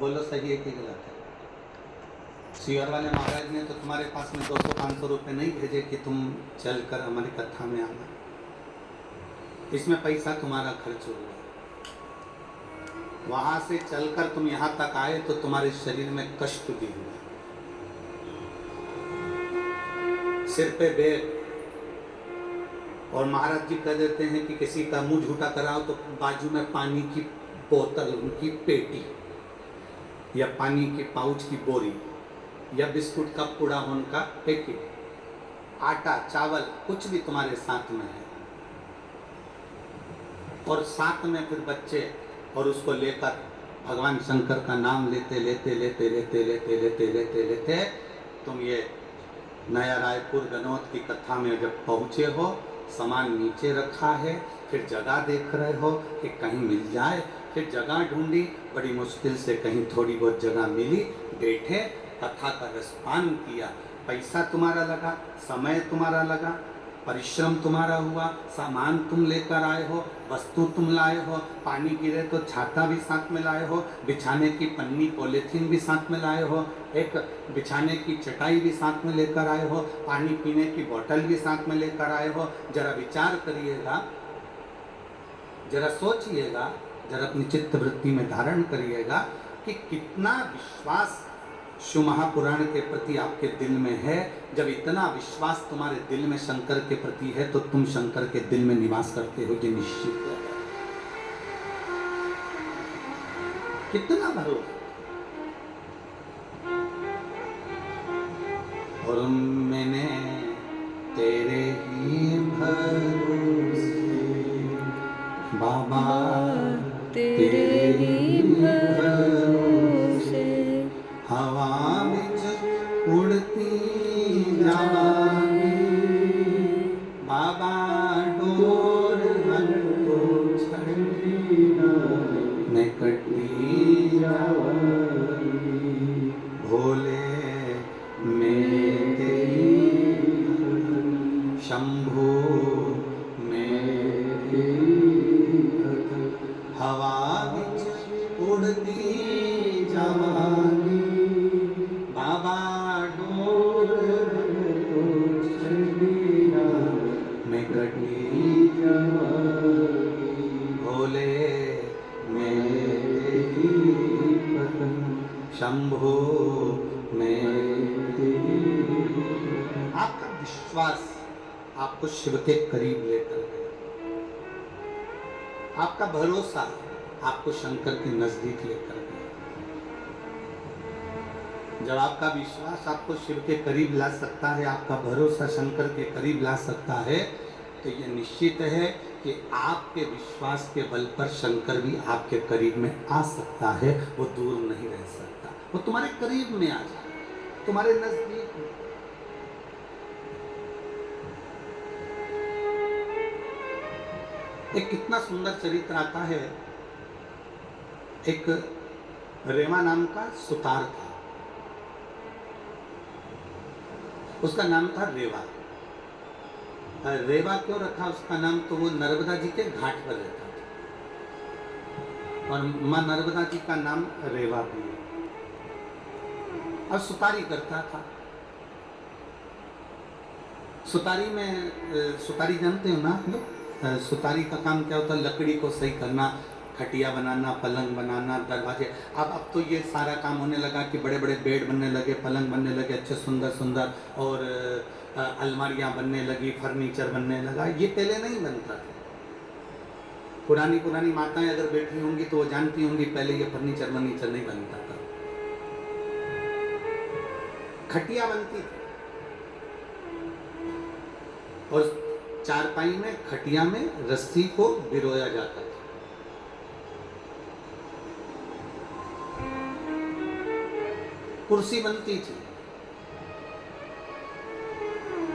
बोलो सही है कि गलत है? सीवर वाले महाराज ने तो तुम्हारे पास में 200-500 रुपये नहीं भेजे कि तुम चल कर हमारी कथा में आना। इसमें पैसा तुम्हारा खर्च हुआ। वहां से चलकर तुम यहाँ तक आए तो तुम्हारे शरीर में कष्ट भी हुआ, सिर पे बेग। और महाराज जी कह देते हैं कि किसी का मुंह झूठा कराओ तो बाजू में पानी की बोतल, उनकी पेटी या पानी के पाउच की बोरी या बिस्कुट का पूड़ा उनका पैकेट, आटा चावल कुछ भी तुम्हारे साथ में है, और साथ में फिर बच्चे, और उसको लेकर भगवान शंकर का नाम लेते लेते लेते लेते लेते लेते लेते लेते तुम ये नया रायपुर गनौत की कथा में जब पहुँचे हो, सामान नीचे रखा है, फिर जगह देख रहे हो कि कहीं मिल जाए, फिर जगह ढूंढी, बड़ी मुश्किल से कहीं थोड़ी बहुत जगह मिली, बैठे कथा का रसपान किया। पैसा तुम्हारा लगा, समय तुम्हारा लगा, परिश्रम तुम्हारा हुआ, सामान तुम लेकर आए हो, वस्तु तुम लाए हो, पानी गिरे तो छाता भी साथ में लाए हो, बिछाने की पन्नी पॉलीथीन भी साथ में लाए हो, एक बिछाने की चटाई भी साथ में लेकर आए हो, पानी पीने की बोतल भी साथ में लेकर आए हो। जरा विचार करिएगा, जरा सोचिएगा, जरा अपनी चित्त वृत्ति में धारण करिएगा कि कितना विश्वास शिव महापुराण के प्रति आपके दिल में है। जब इतना विश्वास तुम्हारे दिल में शंकर के प्रति है तो तुम शंकर के दिल में निवास करते हो, ये निश्चित है। कितना भरोसा। और मैंने तेरे ही भरोसे बाबा, तेरे ही भरोसे हवा विच उड़ती जावांगी, बाबा डोर हंतो छड़ी मैं कटी जावांगी, भोले मैं तेरी शंभो मैं तेरी हवा विच उड़ती जावांगी, बाबा डोर मैं कटी जावांगी, भोले मैं तेरी शंभो मैं तेरी। आपका विश्वास आपको शिव के करीब लेकर गया, आपका भरोसा आपको शंकर के नजदीक लेकर गया। जब आपका विश्वास आपको शिव के करीब ला सकता है, आपका भरोसा शंकर के करीब ला सकता है, तो यह निश्चित है कि आपके विश्वास के बल पर शंकर भी आपके करीब में आ सकता है। वो दूर नहीं रह सकता, वो तुम्हारे करीब में आ जाए, तुम्हारे नजदीक में। एक कितना सुंदर चरित्र आता है। एक रेवा नाम का सुतार था, उसका नाम था रेवा। रेवा क्यों रखा उसका नाम? तो वो नर्मदा जी के घाट पर रहता था और माँ नर्मदा जी का नाम रेवा भी है। और सुतारी करता था। सुतारी में, सुतारी जानते हो ना आप लोग? सुतारी का काम क्या होता है? लकड़ी को सही करना, खटिया बनाना, पलंग बनाना, दरवाजे। अब तो ये सारा काम होने लगा कि बड़े बड़े बेड बनने लगे, पलंग बनने लगे अच्छे सुंदर सुंदर, और अलमारियां बनने लगी, फर्नीचर बनने लगा। ये पहले नहीं बनता था। पुरानी पुरानी माताएं अगर बैठी होंगी तो वो जानती होंगी पहले ये फर्नीचर वर्नीचर नहीं बनता था। खटिया बनती थी और चारपाई में, खटिया में रस्सी को बिरोया जाता था। कुर्सी बनती थी,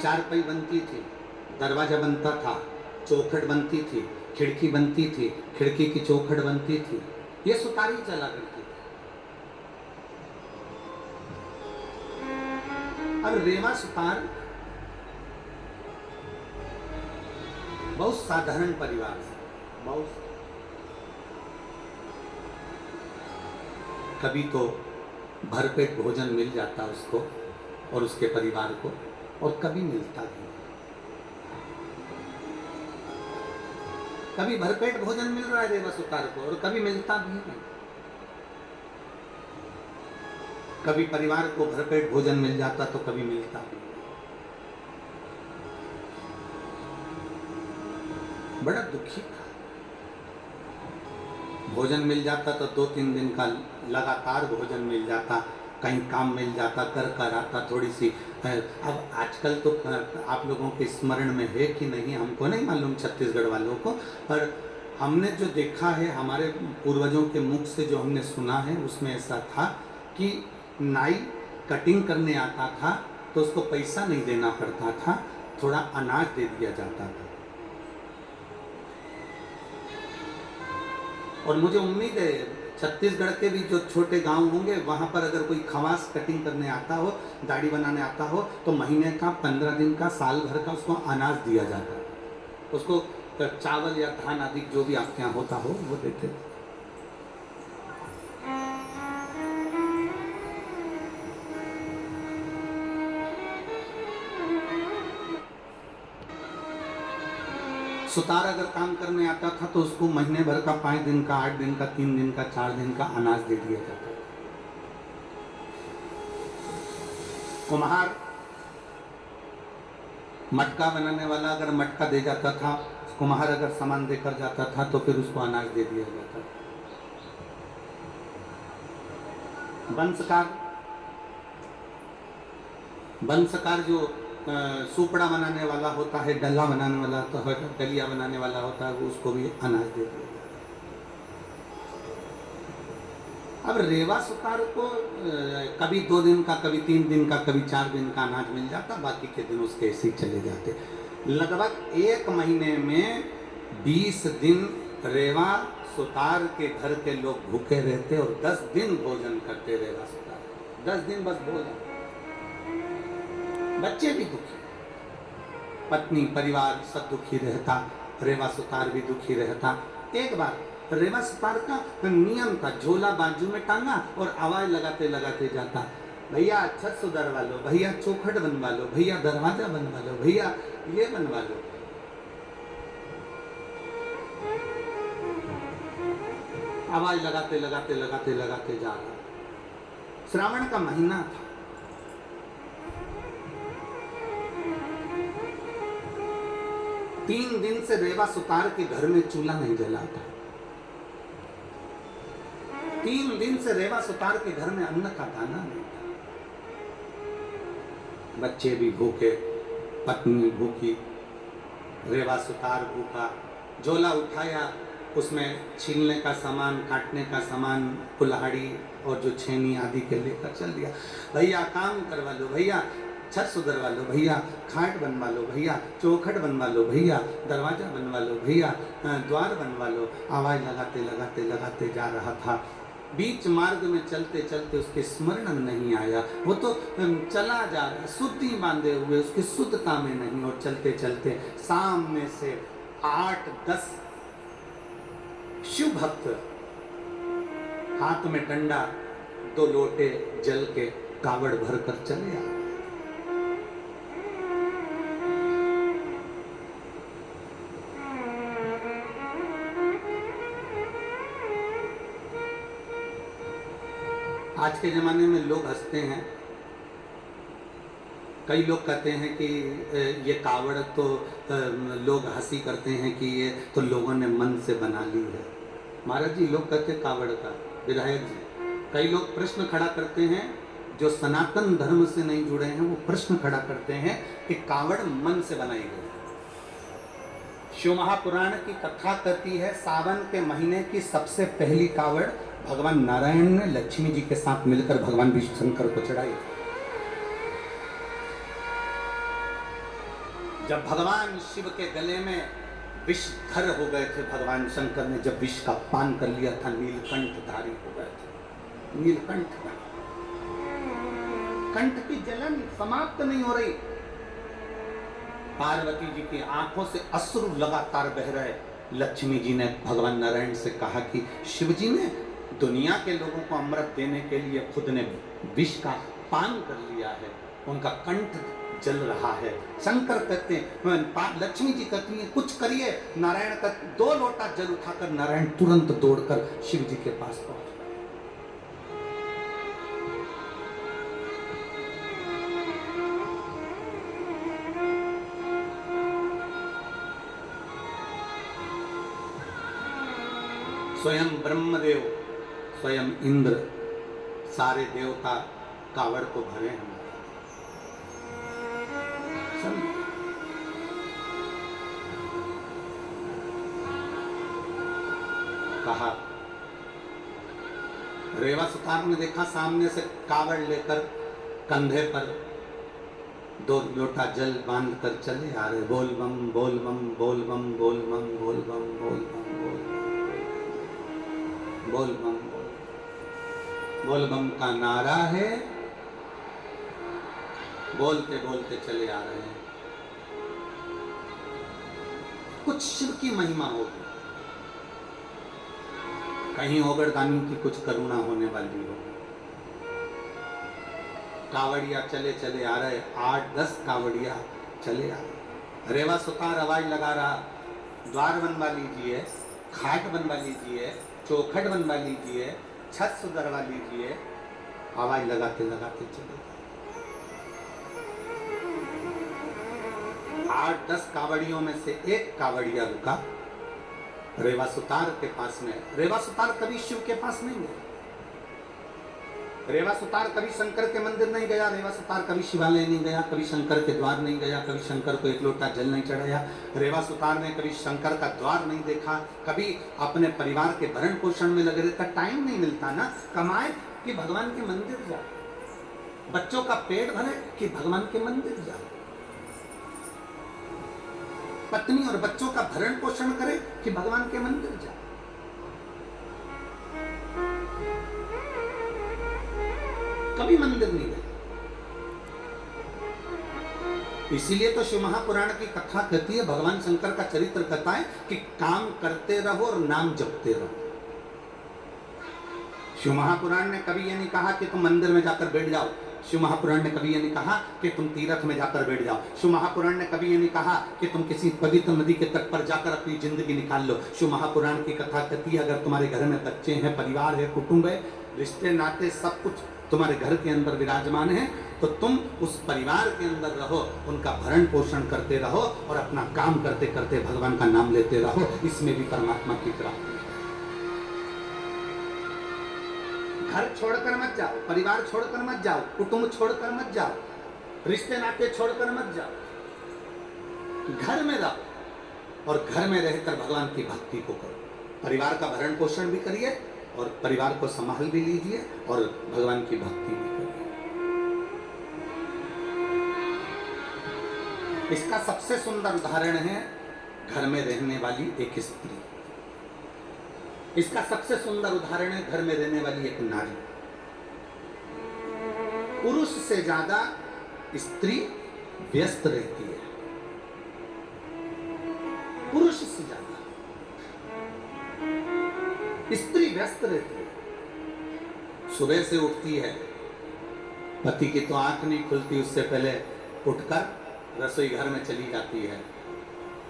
चारपाई बनती थी, दरवाजा बनता था, चौखट बनती थी, खिड़की बनती थी, खिड़की की चौखट बनती थी। ये सुतारी चला करती थी। अब रेवा सुतार बहुत साधारण परिवार से, बहुत कभी तो भरपेट भोजन मिल जाता उसको और उसके परिवार को, और कभी मिलता भी नहीं। कभी भरपेट भोजन मिल रहा है रेवा सुतार को और कभी मिलता भी नहीं। कभी परिवार को भरपेट भोजन मिल जाता तो कभी मिलता भी नहीं। बड़ा दुखी था। भोजन मिल जाता तो 2-3 दिन का लगातार भोजन मिल जाता, कहीं काम मिल जाता, कर आता थोड़ी सी। अब आजकल तो आप लोगों के स्मरण में है कि नहीं हमको नहीं मालूम, छत्तीसगढ़ वालों को, पर हमने जो देखा है, हमारे पूर्वजों के मुख से जो हमने सुना है, उसमें ऐसा था कि नाई कटिंग करने आता था तो उसको पैसा नहीं देना पड़ता था, थोड़ा अनाज दे दिया जाता था। और मुझे उम्मीद है छत्तीसगढ़ के भी जो छोटे गांव होंगे वहाँ पर अगर कोई खवास कटिंग करने आता हो, दाढ़ी बनाने आता हो, तो महीने का, 15 दिन का, साल भर का उसको अनाज दिया जाता है। उसको चावल या धान आदि जो भी आपके यहाँ होता हो वो देते। सुतार अगर काम करने आता था तो उसको महीने भर का, 5 दिन का, 8 दिन का, 3 दिन का, 4 दिन का अनाज दे दिया जाता था। कुम्हार, मटका बनाने वाला अगर मटका दे जाता था, कुम्हार अगर सामान देकर जाता था तो फिर उसको अनाज दे दिया जाता था। बंसकार जो सुपड़ा बनाने वाला होता है, डल्ला बनाने वाला होता है, डलिया बनाने वाला होता है, वो उसको भी अनाज दे दिया जाता है। अब रेवा सुतार को कभी 2 दिन का, कभी 3 दिन का, कभी 4 दिन का अनाज मिल जाता, बाकी के दिन उसके ऐसे ही चले जाते। लगभग 1 महीने में 20 दिन रेवा सुतार के घर के लोग भूखे रहते और 10 दिन भोजन करते रेवा सुतार। 10 दिन बस भोजन। बच्चे भी दुखी, पत्नी, परिवार सब दुखी रहता, रेवा सुतार भी दुखी रहता। एक बार रेवा सुतार का नियम था, झोला बाजू में टांगा और आवाज लगाते लगाते जाता, भैया छत सुधरवा लो, भैया चौखट बनवा लो, भैया दरवाजा बनवा लो, भैया ये बनवा लो। आवाज लगाते लगाते लगाते लगाते जा रहा। श्रावण का महीना था। तीन दिन से रेवा सुतार के घर में चूल्हा नहीं जला था। 3 दिन से रेवा सुतार के घर में अन्न का दाना नहीं था। बच्चे भी भूखे, पत्नी भूखी, रेवा सुतार भूखा। झोला उठाया, उसमें छीलने का सामान, काटने का सामान, कुल्हाड़ी और जो छेनी आदि के लेकर चल दिया। भैया काम करवा लो, भैया छत सुधरवा लो, भैया खाट बनवा लो, भैया चौखट बनवा लो, भैया दरवाजा बनवा लो, भैया द्वार बनवा लो। आवाज लगाते लगाते लगाते जा रहा था। बीच मार्ग में चलते चलते उसके स्मरण में नहीं आया, वो तो चला जा रहा, शुद्धि बांधे हुए, उसकी शुद्धता में नहीं। और चलते चलते सामने से 8-10 शिव भक्त हाथ में डंडा, 2 लोटे जल के कावड़ भर कर चले आए। आज के ज़माने में लोग हंसते हैं, कई लोग कहते हैं कि ये कावड़ तो लोग हंसी करते हैं कि ये तो लोगों ने मन से बना ली है। महाराज जी, लोग कहते हैं कावड़ का, विधायक जी, कई लोग प्रश्न खड़ा करते हैं, जो सनातन धर्म से नहीं जुड़े हैं वो प्रश्न खड़ा करते हैं कि कावड़ मन से बनाई गई। शिव महापुराण की कथा कहती है, सावन के महीने की सबसे पहली कावड़ भगवान नारायण ने लक्ष्मी जी के साथ मिलकर भगवान विष्णु शंकर को चढ़ाई। जब भगवान शिव के गले में विषधर हो गए थे, भगवान शंकर ने जब विष का पान कर लिया था, नीलकंठधारी हो गए थे। नीलकंठ, कंठ की जलन समाप्त नहीं हो रही। पार्वती जी की आंखों से अश्रु लगातार बह रहे। लक्ष्मी जी ने भगवान नारायण से कहा कि शिव जी ने दुनिया के लोगों को अमृत देने के लिए खुद ने विष का पान कर लिया है, उनका कंठ जल रहा है। शंकर कहते हैं, लक्ष्मी जी कहती हैं कुछ करिए, नारायण का 2 लोटा जल उठाकर नारायण तुरंत दौड़कर शिव जी के पास पहुंचे। स्वयं ब्रह्मदेव, स्वयं इंद्र, सारे देवता कावड़ को भरे हैं। कहा, रेवा सुतार ने देखा सामने से कावड़ लेकर कंधे पर 2 लोटा जल बांध कर चले आ रहे। बोल बम बोल बम बोल बम बोल बम बोल बम बोल बम बोल बम बोल बम का नारा है। बोलते बोलते चले आ रहे हैं। कुछ शिव की महिमा होगी, कहीं ओगरदानी की कुछ करुणा होने वाली हो। कावड़िया चले चले आ रहे, 8-10 कावड़िया चले आ रहे। रेवा सुतार आवाज लगा रहा, द्वार बनवा लीजिए, खाट बनवा लीजिए, चौखट बनवा लीजिए, छत सुधरवा लीजिए। आवाज लगाते लगाते चले 8-10 कावड़ियों में से एक कावड़िया रुका रेवा सुतार के पास में। रेवा सुतार कभी शिव के पास नहीं गया, रेवा सुतार कभी शंकर के मंदिर नहीं गया, रेवा सुतार कभी शिवालय नहीं गया, कभी शंकर के द्वार नहीं गया, कभी शंकर को 1 लोटा जल नहीं चढ़ाया। रेवा सुतार ने कभी शंकर का द्वार नहीं देखा, कभी अपने परिवार के भरण पोषण में लगे रहता। टाइम नहीं मिलता ना, कमाए कि भगवान के मंदिर जाए, बच्चों का पेट भरे कि भगवान के मंदिर जाए, पत्नी और बच्चों का भरण पोषण करे कि भगवान के मंदिर जाए। कभी मंदिर नहीं गए। इसीलिए तो शिव महापुराण की कथा कहती है, भगवान शंकर का चरित्र कहता है कि काम करते रहो और नाम जपते रहो। शिव महापुराण ने कभी ये नहीं कहा कि तुम मंदिर में जाकर बैठ जाओ, शिव महापुराण ने कभी ये नहीं कहा कि तुम तीर्थ में जाकर बैठ जाओ, शिव महापुराण ने कभी ये नहीं कहा कि तुम किसी पवित्र नदी के तट पर जाकर अपनी जिंदगी निकाल लो। शिव महापुराण की कथा कहती है, अगर तुम्हारे घर में बच्चे हैं, परिवार है, कुटुंब है, रिश्ते नाते सब कुछ तुम्हारे घर के अंदर विराजमान है, तो तुम उस परिवार के अंदर रहो, उनका भरण पोषण करते रहो और अपना काम करते करते भगवान का नाम लेते रहो। इसमें भी परमात्मा की प्राप्ति। घर छोड़कर मत जाओ, परिवार छोड़कर मत जाओ, कुटुंब छोड़कर मत जाओ, रिश्ते नाते छोड़कर मत जाओ। घर में रहो और घर में रहकर भगवान की भक्ति को करो। परिवार का भरण पोषण भी करिए और परिवार को संभाल भी लीजिए और भगवान की भक्ति भी करिए। इसका सबसे सुंदर उदाहरण है घर में रहने वाली एक स्त्री। इसका सबसे सुंदर उदाहरण है घर में रहने वाली एक नारी। पुरुष से ज्यादा स्त्री व्यस्त रहती है, पुरुष से ज्यादा स्त्री व्यस्त रहती है। सुबह से उठती है, पति की तो आंख नहीं खुलती, उससे पहले उठकर रसोई घर में चली जाती है।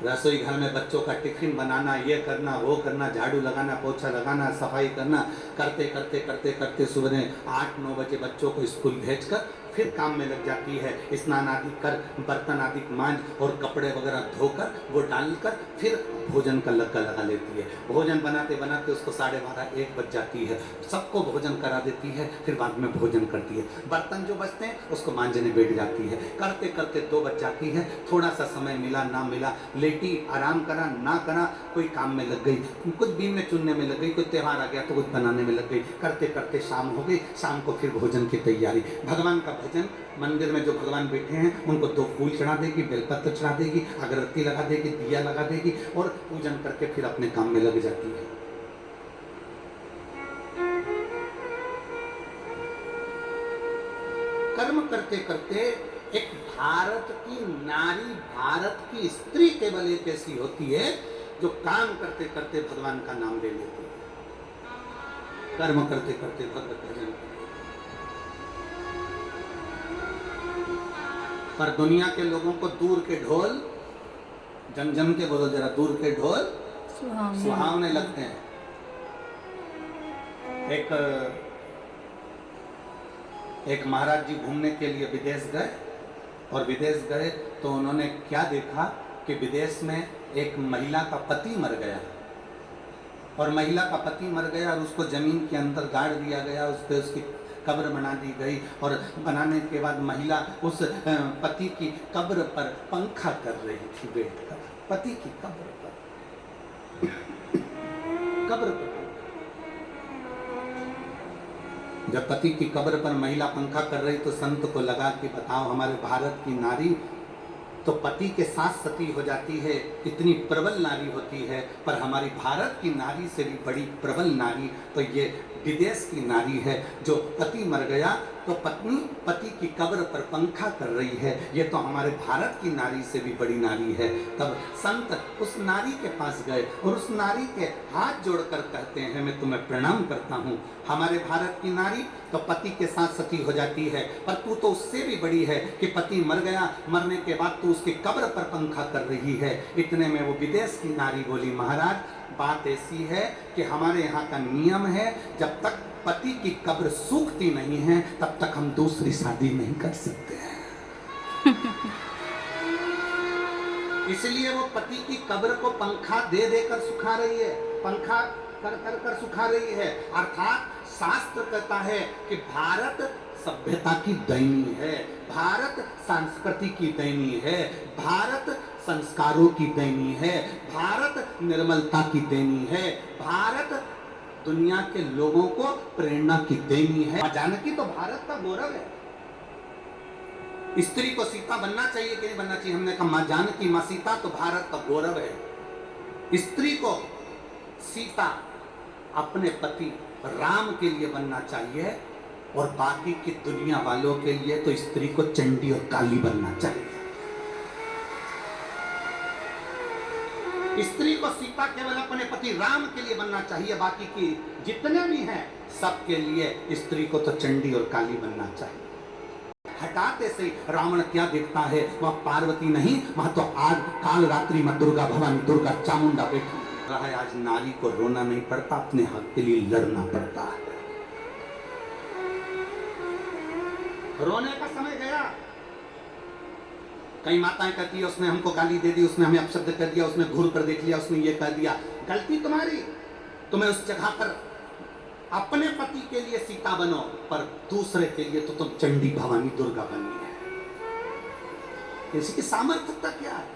रसोई घर में बच्चों का टिफिन बनाना, ये करना, वो करना, झाड़ू लगाना, पोछा लगाना, सफाई करना, करते करते करते करते सुबह 8-9 बजे बच्चों को स्कूल भेजकर फिर काम में लग जाती है। स्नान आदि कर, बर्तन आदि मांज और कपड़े वगैरह धोकर वो डालकर फिर भोजन का लगा लगा लेती है। भोजन बनाते बनाते उसको 12:30-1 बज जाती है। सबको भोजन करा देती है, फिर बाद में भोजन करती है। बर्तन जो बचते हैं उसको मांजने बैठ जाती है। करते करते 2 बज जाती है। थोड़ा सा समय मिला ना मिला, लेटी, आराम करा ना करा, कोई काम में लग गई, कुछ बीन में चुनने में लग गई, कोई त्यौहार आ गया तो कुछ बनाने में लग गई। करते करते शाम हो गई, शाम को फिर भोजन की तैयारी। भगवान का भजन, मंदिर में जो भगवान बैठे हैं उनको 2 फूल चढ़ा देगी, बेलपत्र चढ़ा देगी, अगरबत्ती लगा देगी, दिया लगा देगी और पूजन करके फिर अपने काम में लग जाती है। कर्म करते करते एक भारत की नारी, भारत की स्त्री केवल एक ऐसी होती है जो काम करते करते भगवान का नाम ले लेती है। कर्म करते करते भगवत भजन। पर दुनिया के लोगों को दूर के ढोल, जम जम के बोलो जरा, दूर के ढोल सुहावने लगते हैं। एक महाराज जी घूमने के लिए विदेश गए, और विदेश गए तो उन्होंने क्या देखा कि विदेश में एक महिला का पति मर गया, और महिला का पति मर गया और उसको जमीन के अंदर गाड़ दिया गया, उस पे उसकी कब्र बना दी गई, और बनाने के बाद महिला उस पति की कब्र पर पंखा कर रही थी बैठकर, पति की कब्र पर, कब्र पर। जब पति की कब्र पर महिला पंखा कर रही तो संत को लगा कि बताओ, हमारे भारत की नारी तो पति के साथ सती हो जाती है, इतनी प्रबल नारी होती है, पर हमारी भारत की नारी से भी बड़ी प्रबल नारी तो ये विदेश की नारी है, जो पति मर गया तो पत्नी पति की कब्र पर पंखा कर रही है, ये तो हमारे भारत की नारी से भी बड़ी नारी है। तब संत उस नारी के पास गए और उस नारी के हाथ जोड़कर कहते हैं, मैं तुम्हें प्रणाम करता हूँ, हमारे भारत की नारी तो पति के साथ सती हो जाती है, पर तू तो उससे भी बड़ी है कि पति मर गया, मरने के बाद तू उसकी कब्र पर पंखा कर रही है। इतने में वो विदेश की नारी बोली, महाराज बात ऐसी है कि हमारे यहाँ का नियम है, जब तक पति की कब्र सूखती नहीं है तब तक हम दूसरी शादी नहीं कर सकते हैं। इसलिए वो पति की कब्र को पंखा दे देकर सुखा रही है, पंखा कर कर कर सुखा रही है। अर्थात शास्त्र कहता है कि भारत सभ्यता की दैनी है, भारत संस्कृति की दैनी है, भारत संस्कारों की दैनी है, भारत निर्मलता की दैनी है, भारत दुनिया के लोगों को प्रेरणा की देनी है। जानकी तो भारत का गौरव है। स्त्री को सीता बनना चाहिए कि नहीं बनना चाहिए? हमने कहा मां जानकी, मां सीता तो भारत का गौरव है। स्त्री को सीता अपने पति राम के लिए बनना चाहिए, और बाकी की दुनिया वालों के लिए तो स्त्री को चंडी और काली बनना चाहिए। स्त्री को सीता केवल अपने पति राम के लिए बनना चाहिए, बाकी की जितने भी हैं सबके लिए स्त्री को तो चंडी और काली बनना चाहिए। हटाते से रावण क्या देखता है, वह पार्वती नहीं, वह तो आज काल रात्रि में दुर्गा भवानी, दुर्गा चामुंडा बैठी रहा है। आज नारी को रोना नहीं पड़ता, अपने हक के लिए लड़ना पड़ता है। रोने का समय गया। कई माताएं कहती है उसने हमको गाली दे दी, उसने हमें अपशब्द कर दिया, उसने घूर कर देख लिया, उसने ये कह दिया। गलती तुम्हारी, तुम्हें उस जगह पर अपने पति के लिए सीता बनो, पर दूसरे के लिए तो तुम चंडी भवानी दुर्गा बनी है। इसकी सामर्थ्यता क्या है?